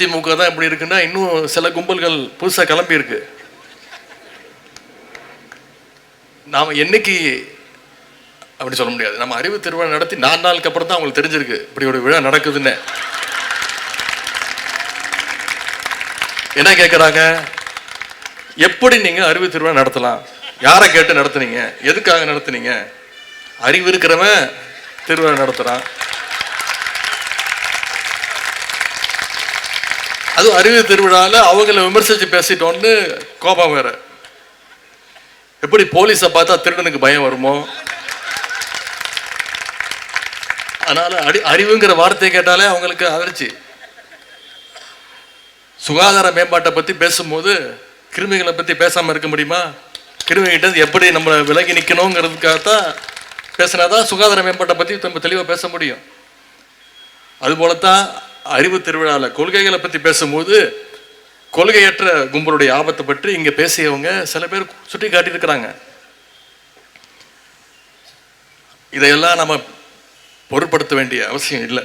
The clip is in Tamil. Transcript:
அதிமுக தான் இப்படி இருக்குன்னா இன்னும் சில கும்பல்கள் புதுசாக கிளம்பி இருக்கு. நாம் என்னைக்கு அப்படி சொல்ல முடியாது. நம்ம அறிவு திருவிழா நடத்தி 4 நாளுக்கு அப்புறம் தான் அவங்களுக்கு தெரிஞ்சிருக்கு இப்படி ஒரு விழா நடக்குதுன்னு. என்ன கேட்குறாங்க, எப்படி நீங்கள் அறிவு திருவிழா நடத்தலாம், யாரை கேட்டு நடத்துனீங்க, எதுக்காக நடத்துனீங்க? அறிவு இருக்கிறவன் திருவிழா நடத்துகிறான். அதுவும் அறிவு திருவிழாவில் அவங்கள விமர்சித்து பேசிட்டோன்னு கோபம் வேற. எப்படி போலீஸை பார்த்தா திருடனுக்கு பயம் வருமோ, அதனால அறிவுங்கிற வார்த்தையை கேட்டாலே அவங்களுக்கு அதிர்ச்சி. சுகாதார மேம்பாட்டை பற்றி பேசும்போது கிருமிகளை பற்றி பேசாமல் இருக்க முடியுமா? கிருமிகிட்ட எப்படி நம்ம விலகி நிற்கணுங்கிறதுக்காகத்தான் பேசினாதான் சுகாதார மேம்பாட்டை பற்றி நம்ம தெளிவாக பேச முடியும். அதுபோலத்தான் அறிவு திருவிழாவில் கொள்கைகளை பற்றி பேசும்போது கொள்கையற்ற கும்பலுடைய ஆபத்தை பற்றி இங்கே பேசியவங்க சில பேர் சுட்டி காட்டியிருக்கிறாங்க. இதையெல்லாம் நம்ம பொருட்படுத்த வேண்டிய அவசியம் இல்லை.